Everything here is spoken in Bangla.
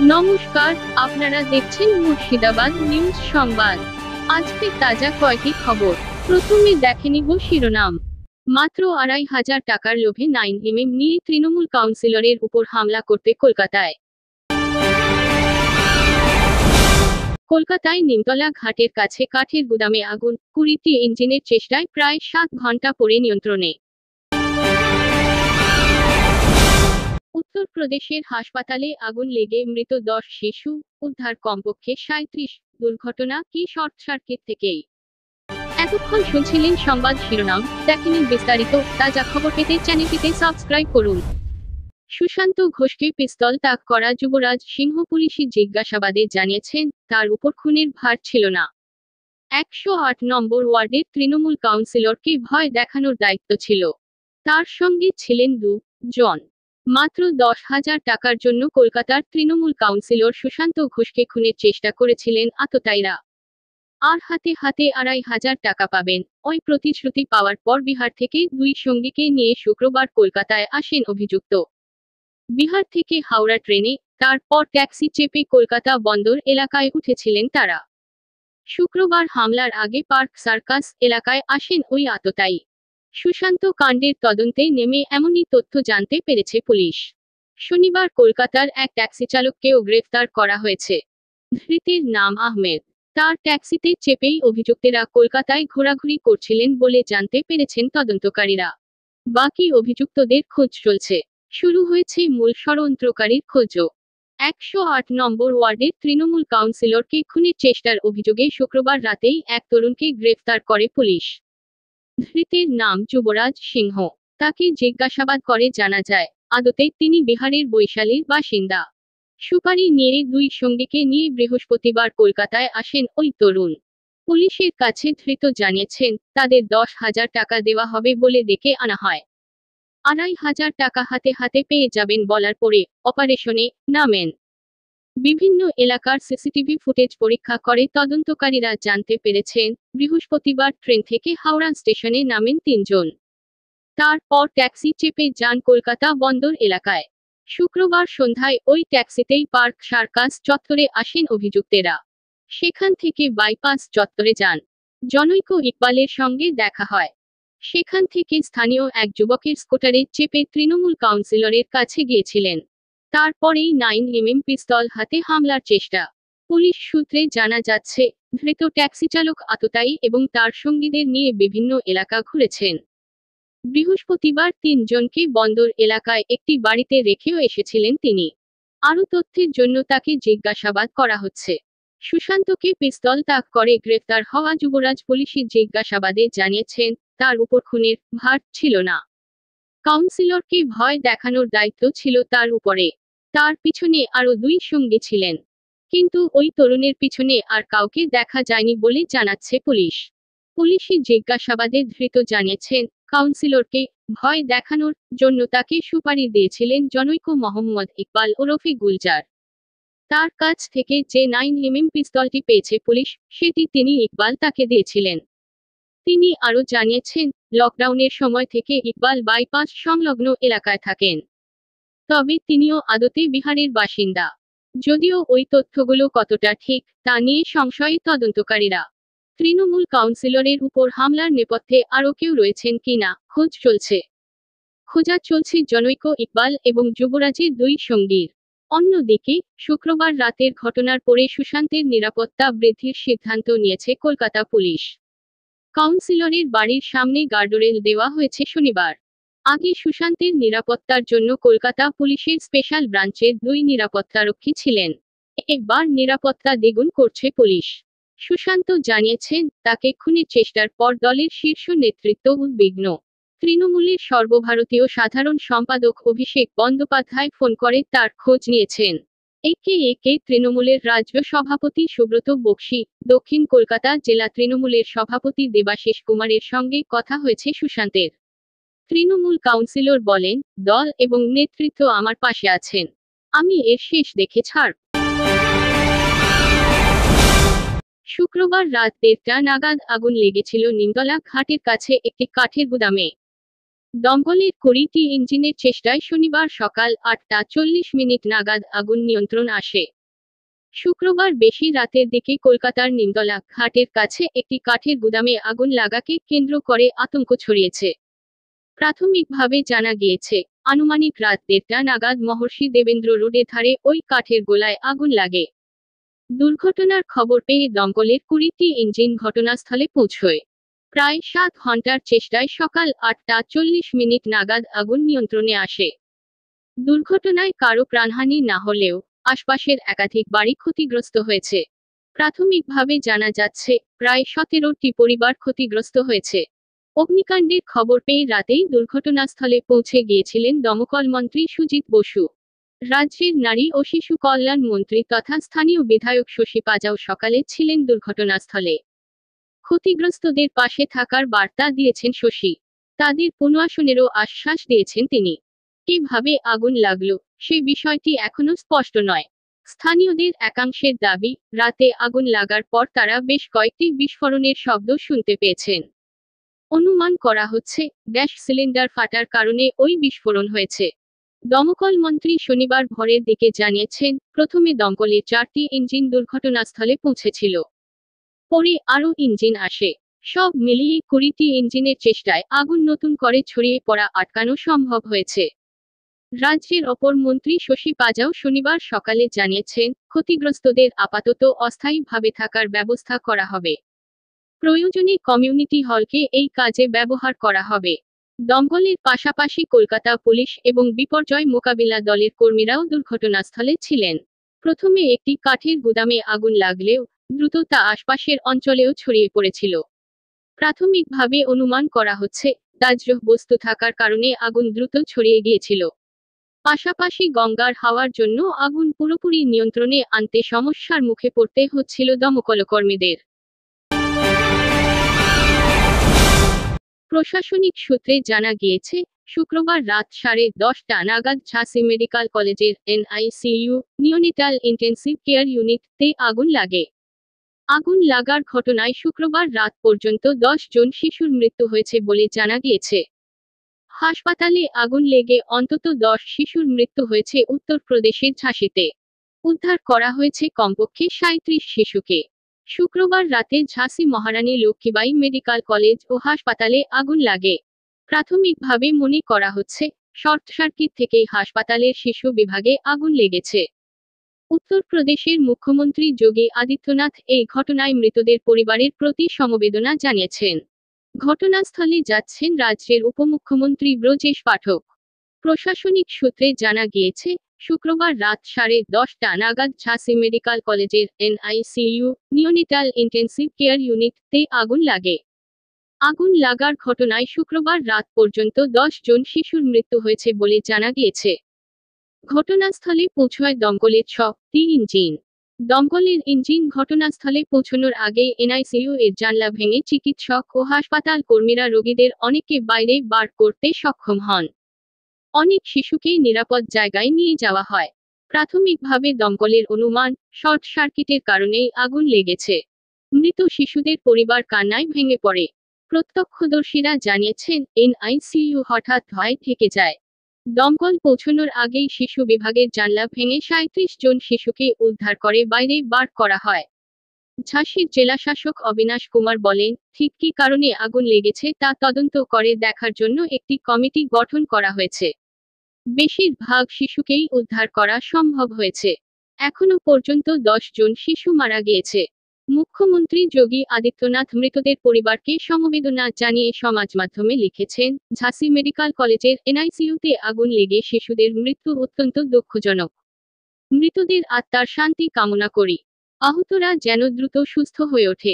নমস্কার, আপনারা দেখছেন মুর্শিদাবাদ নিউজ সংবাদ। আজকের তাজা কয়েকটি খবর। প্রথমে দেখে নিব শিরোনাম। মাত্র ২৫০০ টাকার লোভে 9mm নিয়ে তৃণমূল কাউন্সিলরের উপর হামলা করতে কলকাতায়। কলকাতায় নিমতলা ঘাটের কাছে কাঠের গুদামে আগুন, ২০টি ইঞ্জিনের চেষ্টায় প্রায় ৭ ঘণ্টা পরে নিয়ন্ত্রণে। উত্তরপ্রদেশের হাসপাতালে আগুন লেগে মৃত ১০ শিশু, উদ্ধার কমপক্ষে ৩৭। দুর্ঘটনা কি শর্ট সার্কিট থেকেই? এতক্ষণ শুনছিলেন সংবাদ শিরোনাম, দেখে নিন বিস্তারিত। তাজা খবর পেতে চ্যানেলটিতে সাবস্ক্রাইব করুন। সুশান্ত ঘোষকে পিস্তল তাক করা যুবরাজ সিংহ পুলিশি জিজ্ঞাসাবাদে জানিয়েছেন, তার উপর খুনের ভার ছিল না। ১০৮ নম্বর ওয়ার্ডের তৃণমূল কাউন্সিলরকে ভয় দেখানোর দায়িত্ব ছিল। তার সঙ্গে ছিলেন ২ জন। মাত্র ১০,০০০ টাকার জন্য কলকাতার তৃণমূল কাউন্সিলর সুশান্ত ঘোষকে খুনের চেষ্টা করেছিলেন আততায়ীরা। আর হাতে হাতে ২৫০০ টাকা পাবেন, ওই প্রতিশ্রুতি পাওয়ার পর বিহার থেকে ২ সঙ্গীকে নিয়ে শুক্রবার কলকাতায় আসেন অভিযুক্ত। বিহার থেকে হাওড়া ট্রেনে, তারপর ট্যাক্সি চেপে কলকাতা বন্দর এলাকায় উঠেছিলেন তারা। শুক্রবার হামলার আগে পার্ক সার্কাস এলাকায় আসেন ওই আততায়ী। সুশান্ত কাণ্ডের তদন্তে নেমে এমনই তথ্য জানতে পেরেছে পুলিশ। শনিবার কলকাতার এক ট্যাক্সি চালককেও গ্রেফতার করা হয়েছে। ধৃতের নাম আহমেদ। তার ট্যাক্সিতে চেপেই অভিযুক্তেরা কলকাতায় ঘোরাঘুরি করছিলেন বলে জানতে পেরেছেন তদন্তকারীরা। বাকি অভিযুক্তদের খোঁজ চলছে। শুরু হয়েছে মূল ষড়যন্ত্রকারীর খোঁজও। ১০৮ নম্বর ওয়ার্ডের তৃণমূল কাউন্সিলরকে খুনের চেষ্টার অভিযোগে শুক্রবার রাতেই এক তরুণকে গ্রেফতার করে পুলিশ। ধৃতের নাম যুবরাজ সিংহ। তাকে জিজ্ঞাসাবাদ করে জানা যায়, আদতে তিনি বিহারের বৈশালীর বাসিন্দা। সুপারি নিয়ে ২ সঙ্গীকে নিয়ে বৃহস্পতিবার কলকাতায় আসেন ওই তরুণ। পুলিশের কাছে ধৃত জানিয়েছেন, তাদের ১০,০০০ টাকা দেওয়া হবে বলে ডেকে আনা হয়। ২৫০০ টাকা হাতে হাতে পেয়ে যাবেন বলার পরে অপারেশনে নামেন। বিভিন্ন এলাকার সিসিটিভি ফুটেজ পরীক্ষা করে তদন্তকারীরা জানতে পেরেছেন, বৃহস্পতিবার ট্রেন থেকে হাওড়া স্টেশনে নামেন ৩ জন। তারপর ট্যাক্সি চেপে যান কলকাতা বন্দর এলাকায়। শুক্রবার সন্ধ্যায় ওই ট্যাক্সিতেই পার্ক সার্কাস চত্বরে আসেন অভিযুক্তেরা। সেখান থেকে বাইপাস চত্বরে যান। জনৈক ইকবালের সঙ্গে দেখা হয়। সেখান থেকে স্থানীয় এক যুবকের স্কুটারে চেপে তৃণমূল কাউন্সিলরের কাছে গিয়েছিলেন। তারপরেই 9mm পিস্তল হাতে হামলার চেষ্টা। পুলিশ সূত্রে জানা যাচ্ছে, ধৃত ট্যাক্সি চালক আততায়ী এবং তার সঙ্গীদের নিয়ে বিভিন্ন এলাকা ঘুরেছেন। বৃহস্পতিবার ৩ জনকে বন্দর এলাকায় একটি বাড়িতে রেখেও এসেছিলেন তিনি। আরও তথ্যের জন্য তাকে জিজ্ঞাসাবাদ করা হচ্ছে। সুশান্তকে পিস্তল তাক করে গ্রেফতার হওয়া যুবরাজ পুলিশি জিজ্ঞাসাবাদে জানিয়েছেন, তার উপর খুনের ভার ছিল না। কাউন্সিলরকে ভয় দেখানোর দায়িত্ব ছিল তার উপরে। তার পিছনে আরও ২ সঙ্গী ছিলেন। কিন্তু ওই তরুণের পিছনে আর কাউকে দেখা যায়নি বলে জানাচ্ছে পুলিশ। পুলিশি জিজ্ঞাসাবাদে ধৃত জানিয়েছেন, কাউন্সিলরকে ভয় দেখানোর জন্য তাকে সুপারি দিয়েছিলেন জনৈক মোহাম্মদ ইকবাল ওরফে গুলজার। তার কাছ থেকে যে 9mm পিস্তলটি পেয়েছে পুলিশ, সেটি তিনি ইকবাল তাকে দিয়েছিলেন। তিনি আরও জানিয়েছেন, লকডাউনের সময় থেকে ইকবাল বাইপাস সংলগ্ন এলাকায় থাকেন। তবে তিনিও আদতে বিহারের বাসিন্দা। যদিও ওই তথ্যগুলো কতটা ঠিক, তা নিয়ে সংশয়ে তদন্তকারীরা। তৃণমূল কাউন্সিলরের উপর হামলার নেপথ্যে আরও কেউ রয়েছেন কিনা খোঁজ চলছে। খোঁজা চলছে জনৈক ইকবাল এবং যুবরাজের ২ সঙ্গীর। অন্যদিকে, শুক্রবার রাতের ঘটনার পরে সুশান্তের নিরাপত্তা বৃদ্ধির সিদ্ধান্ত নিয়েছে কলকাতা পুলিশ। কাউন্সিলরের বাড়ির সামনে গার্ডরেল দেওয়া হয়েছে শনিবার। আগে সুশান্তের নিরাপত্তার জন্য কলকাতা পুলিশের স্পেশাল ব্রাঞ্চের ২ নিরাপত্তারক্ষী ছিলেন। এবার নিরাপত্তা দ্বিগুণ করছে পুলিশ। সুশান্ত জানিয়েছেন, তাকে খুনের চেষ্টার পর দলের শীর্ষ নেতৃত্ব উদ্বিগ্ন। তৃণমূলের সর্বভারতীয় সাধারণ সম্পাদক অভিষেক বন্দ্যোপাধ্যায় ফোন করে তার খোঁজ নিয়েছেন। একে তৃণমূলের রাজ্য সভাপতি সুব্রত বক্সী, দক্ষিণ কলকাতা জেলা তৃণমূলের সভাপতি দেবাশিস কুমারের সঙ্গে কথা হয়েছে সুশান্তের। তৃণমূল কাউন্সিলর বলেন, দল এবং নেতৃত্ব আমার পাশে আছেন। আমি এর শেষ দেখে ছাড়ব। শুক্রবার রাত ১:৩০ নাগাদ আগুন লেগেছিল নিমতলা ঘাটের কাছে একটি কাঠের গুদামে। দমকলের 20টি ইঞ্জিনের চেষ্টায় শনিবার সকাল 8:40 নাগাদ আগুন নিয়ন্ত্রণ আসে। শুক্রবার বেশি রাতের দিকে কলকাতার নিমতলা ঘাটের কাছে একটি কাঠের গুদামে আগুন লাগাকে কেন্দ্র করে আতঙ্ক ছড়িয়েছে। প্রাথমিকভাবে জানা গিয়েছে, আনুমানিক রাত 1:30 নাগাদ মহর্ষি দেবেন্দ্র রোডের ধারে ওই কাঠের গোলায় আগুন লাগে। দুর্ঘটনার খবর পেয়ে দমকলের 20টি ইঞ্জিন ঘটনাস্থলে পৌঁছয়। প্রায় 7 ঘন্টার চেষ্টায় সকাল 8:40 নাগাদ আগুন নিয়ন্ত্রণে আসে। দুর্ঘটনায় কারো প্রাণহানি না হলেও আশপাশের একাধিক বাড়ি ক্ষতিগ্রস্ত হয়েছে। প্রাথমিকভাবে জানা যাচ্ছে, প্রায় 17টি পরিবার ক্ষতিগ্রস্ত হয়েছে। অগ্নিকাণ্ডের খবর পেয়ে রাতেই দুর্ঘটনাস্থলে পৌঁছে গিয়েছিলেন দমকল মন্ত্রী সুজিত বসু। রাজ্যের নারী ও শিশু কল্যাণ মন্ত্রী তথা স্থানীয় বিধায়ক শশী পাজাও সকালে ছিলেন দুর্ঘটনাস্থলে। ক্ষতিগ্রস্তদের পাশে থাকার বার্তা দিয়েছেন শশী। তাদের পুনর্বাসনেরও আশ্বাস দিয়েছেন তিনি। কিভাবে আগুন লাগলো সে বিষয়টি এখনো স্পষ্ট নয়। স্থানীয়দের একাংশের দাবি, রাতে আগুন লাগার পর তারা বেশ কয়েকটি বিস্ফোরণের শব্দ শুনতে পেয়েছেন। অনুমান করা হচ্ছে, গ্যাস সিলিন্ডার ফাটার কারণে ওই বিস্ফোরণ হয়েছে। দমকল মন্ত্রী শনিবার ভোরের দিকে জানিয়েছেন, প্রথমে দমকলের 4টি ইঞ্জিন দুর্ঘটনাস্থলে পৌঁছেছিল। পরে আরও ইঞ্জিন আসে। সব মিলিয়ে 20টি ইঞ্জিনের চেষ্টায় আগুন নতুন করে ছড়িয়ে পড়া আটকানো সম্ভব হয়েছে। রাজ্যের অপর মন্ত্রী শশী পাজাও শনিবার সকালে জানিয়েছেন, ক্ষতিগ্রস্তদের আপাতত অস্থায়ীভাবে থাকার ব্যবস্থা করা হবে। প্রয়োজনে কমিউনিটি হলকে এই কাজে ব্যবহার করা হবে। দমকলের পাশাপাশি কলকাতা পুলিশ এবং বিপর্যয় মোকাবিলা দলের কর্মীরাও দুর্ঘটনাস্থলে ছিলেন। প্রথমে একটি কাঠের গুদামে আগুন লাগলেও দ্রুত তা আশপাশের অঞ্চলেও ছড়িয়ে পড়েছিল। প্রাথমিকভাবে অনুমান করা হচ্ছে, দাহ্য বস্তু থাকার কারণে আগুন দ্রুত ছড়িয়ে গিয়েছিল। পাশাপাশি গঙ্গার হাওয়ার জন্য আগুন পুরোপুরি নিয়ন্ত্রণে আনতে সমস্যার মুখে পড়তে হচ্ছিল দমকলকর্মীদের। প্রশাসনিক সূত্রে জানা গিয়েছে, শুক্রবার রাত 10:30 নাগাদ ঝাঁসি মেডিকেল কলেজের NICU নিওনেটাল ইন্টেন্সিভ কেয়ার ইউনিট-তে আগুন লাগে। আগুন লাগার ঘটনায় শুক্রবার রাত পর্যন্ত 10 জন শিশুর মৃত্যু হয়েছে বলে জানা গিয়েছে। হাসপাতালে আগুন লেগে অন্তত 10 শিশুর মৃত্যু হয়েছে উত্তরপ্রদেশের ঝাঁসিতে। উদ্ধার করা হয়েছে কমপক্ষে 37 শিশুকে। শুক্রবার রাতে ঝাঁসি মহারানী লক্ষ্মীবাঈ মেডিকেল কলেজ ও হাসপাতালে আগুন লাগে। প্রাথমিকভাবে মনে করা হচ্ছে, শর্ট সার্কিট থেকেই হাসপাতালের শিশু বিভাগে আগুন লেগেছে। উত্তরপ্রদেশের মুখ্যমন্ত্রী যোগী আদিত্যনাথ এই ঘটনায় মৃতদের পরিবারের প্রতি সমবেদনা জানিয়েছেন। ঘটনাস্থলে যাচ্ছেন রাজ্যের উপমুখ্যমন্ত্রী ব্রজেশ পাঠক। প্রশাসনিক সূত্রে জানা গিয়েছে, শুক্রবার রাত 10:30 নাগাদ ঝাঁসি মেডিকেল কলেজের NICU নিওনেটাল ইন্টেন্সিভ কেয়ার ইউনিট-তে আগুন লাগে। আগুন লাগার ঘটনায় শুক্রবার রাত পর্যন্ত 10 জন শিশুর মৃত্যু হয়েছে বলে জানা গিয়েছে। ঘটনাস্থলে পৌঁছয় দমকলের 6টি ইঞ্জিন। দমকলের ইঞ্জিন ঘটনাস্থলে পৌঁছানোর আগেই NICU এর জানলা ভেঙে চিকিৎসক ও হাসপাতাল কর্মীরা রোগীদের অনেককে বাইরে বার করতে সক্ষম হন। অনেক শিশুকেই নিরাপদ জায়গায় নিয়ে যাওয়া হয়। প্রাথমিকভাবে দমকলের অনুমান, শর্ট সার্কিটের কারণেই আগুন লেগেছে। মৃত শিশুদের পরিবার কান্নায় ভেঙে পড়ে। প্রত্যক্ষদর্শীরা জানিয়েছেন, NICU হঠাৎ ধোঁয়ায় ঢেকে যায়। দমকল পৌঁছানোর আগেই শিশু বিভাগের জানলা ভেঙে 37 জন শিশুকে উদ্ধার করে বাইরে বার করা হয়। ঝাঁসির জেলাশাসক অবিনাশ কুমার বলেন, ঠিক কী কারণে আগুন লেগেছে তা তদন্ত করে দেখার জন্য একটি কমিটি গঠন করা হয়েছে। বেশিরভাগ শিশুকেই উদ্ধার করা সম্ভব হয়েছে। এখনো পর্যন্ত 10 জন শিশু মারা গিয়েছে। মুখ্যমন্ত্রী যোগী আদিত্যনাথ মৃতদের পরিবারকে সমবেদনা জানিয়ে সমাজ মাধ্যমে লিখেছেন, ঝাঁসি মেডিকেল কলেজের NICU-তে আগুন লেগে শিশুদের মৃত্যু অত্যন্ত দুঃখজনক। মৃতদের আত্মার শান্তি কামনা করি। আহতরা যেন দ্রুত সুস্থ হয়ে ওঠে।